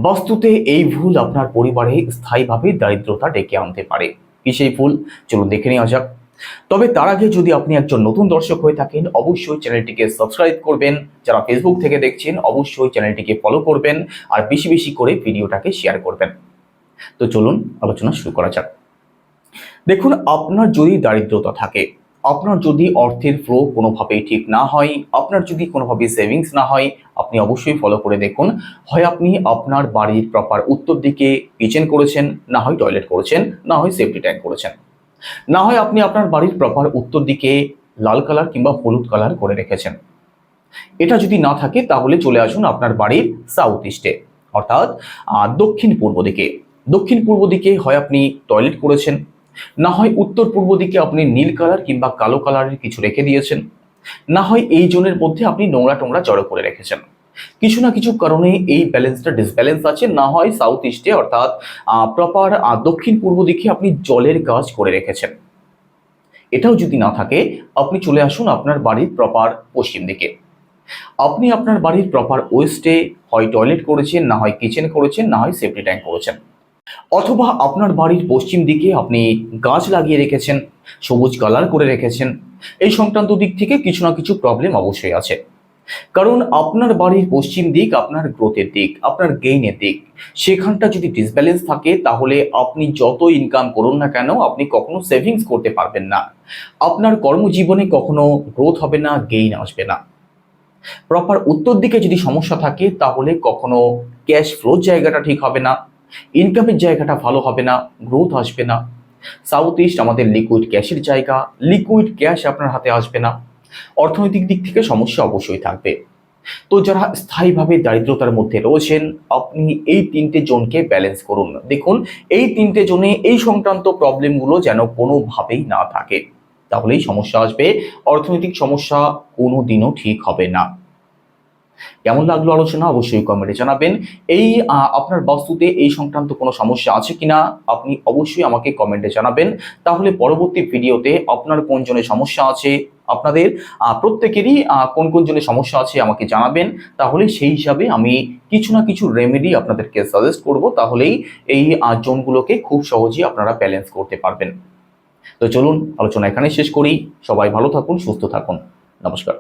বাস্তুতে এই ভুল আপনার পরিবারে স্থায়ীভাবে দারিদ্রতা ডেকে আনতে পারে। কি সেই ভুল? চলুন দেখে নেওয়া যাক। তবে তার আগে যদি আপনি একজন নতুন দর্শক হয়ে থাকেন, অবশ্যই চ্যানেলটিকে সাবস্ক্রাইব করবেন। যারা ফেসবুক থেকে দেখছেন, অবশ্যই চ্যানেলটিকে ফলো করবেন আর বেশি বেশি করে ভিডিওটাকে শেয়ার করবেন। তো চলুন আলোচনা শুরু করা যাক। দেখুন, আপনার যদি দারিদ্রতা থাকে, আপনার যদি অর্থের ফ্লো কোনোভাবেই ঠিক না হয়, আপনার যদি কোনোভাবেই সেভিংস না হয়, আপনি অবশ্যই ফলো করে দেখুন। হয় আপনি আপনার বাড়ির প্রপার উত্তর দিকে কিচেন করেছেন, না হয় টয়লেট করেছেন, না হয় সেফটি ট্যাঙ্ক করেছেন, না হয় আপনি আপনার বাড়ির প্রপার উত্তর দিকে লাল কালার কিংবা হলুদ কালার করে রেখেছেন। এটা যদি না থাকে তাহলে চলে আসুন আপনার বাড়ির সাউথ ইস্টে, অর্থাৎ দক্ষিণ পূর্ব দিকে। দক্ষিণ পূর্ব দিকে হয় আপনি টয়লেট করেছেন, না হয় উত্তর পূর্ব দিকে আপনি নীল কালার কিংবা কালো কালারের কিছু রেখে দিয়েছেন, না হয় এই জোনের মধ্যে আপনি নোংরা টোংরা জড়ো করে রেখেছেন। কিছু না কিছু কারণে এই ব্যালেন্সটা ডিসব্যালেন্স আছে, না হয় সাউথ ইস্টে অর্থাৎ প্রপার দক্ষিণ পূর্ব দিকে আপনি জলের কাজ করে রেখেছেন। এটাও যদি না থাকে, আপনি চলে আসুন আপনার বাড়ির প্রপার পশ্চিম দিকে। আপনি আপনার বাড়ির প্রপার ওয়েস্টে হয় টয়লেট করেছেন, না হয় কিচেন করেছেন, না হয় সেফটি ট্যাঙ্ক করেছেন। অথবা আপনার বাড়ির পশ্চিম দিকে আপনি গাছ লাগিয়ে রেখেছেন, সবুজ কালার করে রেখেছেন। এই সংক্রান্ত দিক থেকে কিছু না কিছু প্রবলেম অবশ্যই আছে। কারণ আপনার বাড়ির পশ্চিম দিক আপনার গ্রোথের দিক, আপনার গেইনের দিক। সেখানটা যদি ডিসব্যালেন্স থাকে তাহলে আপনি যত ইনকাম করুন না কেন, আপনি কখনো সেভিংস করতে পারবেন না। আপনার কর্মজীবনে কখনো গ্রোথ হবে না, গেইন আসবে না। প্রপার উত্তর দিকে যদি সমস্যা থাকে তাহলে কখনো ক্যাশ ফ্লোর জায়গাটা ঠিক হবে না, ইনকামের জায়গাটা ভালো হবে না, গ্রোথ আসবে না। সাউথ ইস্ট আমাদের লিকুইড ক্যাশের জায়গা, লিকুইড ক্যাশ আপনার হাতে আসবে না। অর্থনৈতিক দিক থেকে সমস্যা অবশ্যই থাকবে। তো যারা স্থায়ীভাবে দারিদ্রতার মধ্যে রয়েছেন, আপনি এই তিনটে জোনকে ব্যালেন্স করুন। দেখুন, এই তিনটে জোনে এই সংক্রান্ত প্রবলেমগুলো যেন কোনোভাবেই না থাকে, তাহলেই সমস্যা আসবে। অর্থনৈতিক সমস্যা কোনোদিনও ঠিক হবে না। কেমন লাগলো আলোচনা? অবশ্যই কমেন্টে জানাবেন। এই আপনার বাস্তুতে এই সংক্রান্ত কোনো সমস্যা আছে কিনা আপনি অবশ্যই আমাকে কমেন্টে জানাবেন। তাহলে পরবর্তী ভিডিওতে আপনার কোন জনে সমস্যা আছে, আপনাদের প্রত্যেকেরই কোন কোন জনে সমস্যা আছে আমাকে জানাবেন। তাহলে সেই হিসাবে আমি কিছু না কিছু রেমেডি আপনাদেরকে সাজেস্ট করব। তাহলেই এই জোনগুলোকে খুব সহজেই আপনারা ব্যালেন্স করতে পারবেন। তো চলুন আলোচনা এখানে শেষ করি। সবাই ভালো থাকুন, সুস্থ থাকুন। নমস্কার।